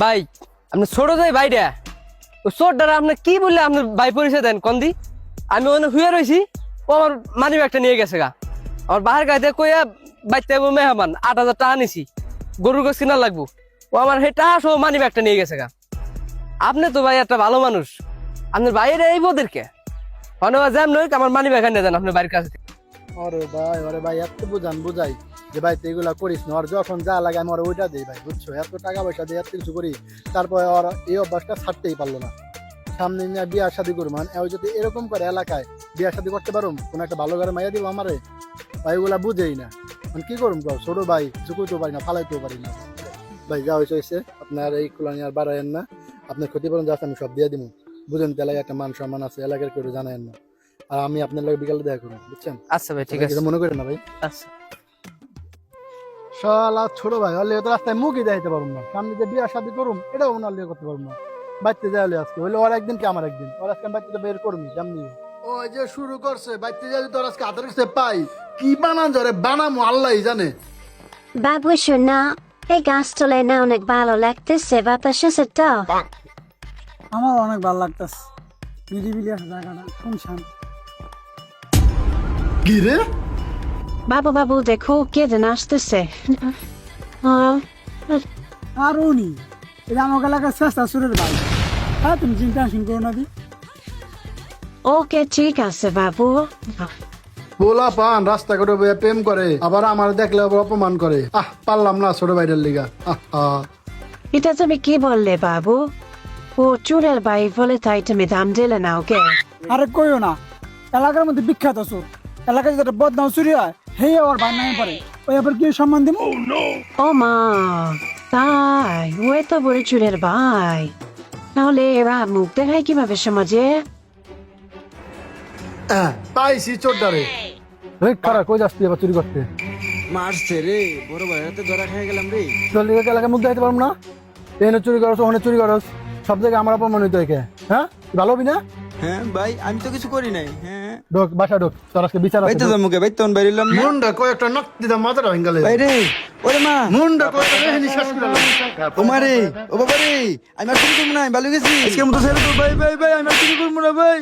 ভাই আপনি ছোট যাই ভাইটা ও চোরটারা আপনি কি বললে আপনার ভাই পরিচয় দেন কন্দি আমি ওখানে শুয়ে রয়েছি ও আমার মানি ব্যাগটা নিয়ে গেছে গা আমার বাহার গাইতে কইয়া বাইতে মেহমান 8,000 টাকা নিছি গরুর গোস কিনা লাগবো ও আমার সেই টাকা সহ মানি ব্যাগটা নিয়ে গেছে গা আপনি তো ভাই একটা ভালো মানুষ আপনার বাইরে এই বোদেরকে অনেক জ্যাম নয় আমার মানি ব্যাগ নিয়ে যান আপনার বাড়ির কাছে থেকে। ওরে ভাই এত বুঝাই যে ভাই তুই এগুলা করিস না, ওর যখন যা লাগে আমি ওর ওইটা দিই ভাই, বুঝছো? এত টাকা পয়সা দিয়ে এত কিছু করি, তারপরে ওর এই অভ্যাসটা ছাড়তেই পারলো না। সামনে নিয়ে বিয়া শাদি করবো, মানে ও যদি এরকম করে এলাকায় বিয়া শাদি করতে পারুম, কোনো একটা ভালো ঘরে মাইয়া দিব আমারে, ভাই ওগুলা বুঝেই না। মানে কি করুম কও, ছোট ভাই কিছু করতেও পারি না, ফালাইতেও পারি না। ভাই যা হয়েছে আপনার এই কুলানি আর বাড়ায়েন না, আপনার ক্ষতিপূরণ যা আছে আমি সব দিয়ে দিব, বুঝেন? তো এলাকায় একটা মান সম্মান আছে, এলাকার কেউ জানায়েন না। আর আমি আপনার লাগে বিকালে দেখা করুন, বুঝছেন? আচ্ছা ভাই ঠিক আছে মনে করেন না ভাই। আচ্ছা শালা ছোট ভাই হলে তো রাস্তায় মুখই দেখাইতে পারবো না, সামনে যে বিয়া শাদি করুম এটাও ওনার লিয়ে করতে পারবো না। বাইতে যাই হলে আজকে হইলে ওর একদিন কি আমার একদিন, ওর আজকে বাইতে তো বের করবি জামনি। ও যে শুরু করছে বাইতে যাই, তোর আজকে আধার কাছে পাই কি বানান জরে বানামো আল্লাহই জানে। বাবু শোনা, এই গাছতলায় না অনেক ভালো লাগতেছে, বাতাস আছে তো? আমার অনেক ভালো লাগতেছে, নিরিবিলি আছে জায়গাটা, শুনশান। কি রে? বাবু বাবু দেখো কে যেন আসতেছে। আর উনি এটা আমার এলাকার চেষ্টা সুরের ভাই। হ্যাঁ তুমি চিন্তা করো না দি। ওকে ঠিক আছে বাবু। পোলা পান রাস্তা করে বইয়া প্রেম করে, আবার আমার দেখলে আবার অপমান করে। পারলাম না ছোট ভাইটার লিগা। এটা তুমি কি বললে বাবু? ও চুরের ভাই বলে তাই তুমি দাম দিলে না ওকে? আরে কইও না, এলাকার মধ্যে বিখ্যাত চোর, এলাকায় যেটা বদনাম চুরি হয় হে ওর ভাই নামে পড়ে, ওই আবার কি সম্মান দিব? ও মা, তাই ও তো বড় চুরের ভাই, তাহলে এরা মুখ দেখায় কিভাবে সমাজে? পাইছি চোরটারে। খারাপ কই যাচ্ছি এবার চুরি করতে? মারছে রে, বড় ভাই হাতে ধরা খেয়ে গেলাম রে। চল এলাকায় মুখ দেখাইতে পারবো না, এনে চুরি করছ ওখানে চুরি করছ, সব জায়গায় আমার অপমান হইতে হয়। হ্যাঁ ভালো হবি না? হ্যাঁ ভাই আমি তো কিছু করি নাই। হ্যাঁ ঢোক বাসা ঢোক, তোর আজকে বিচার ভাই তো আছে। মুখে ভাই তখন বাইরিলাম না মুন্ডা কয়েকটা নক দিদা মাথাটা ভেঙে গেলে। ভাই রে, ওরে মা, মুন্ডা কয়েকটা রেহেনি শেষ করে দিলাম। ও মা রে, ও বাবা রে, আমি আর চুরি করবো না, ভালো গেছি আজকে মতো ছেড়ে তো। ভাই ভাই ভাই আমি আর চুরি করবো না ভাই।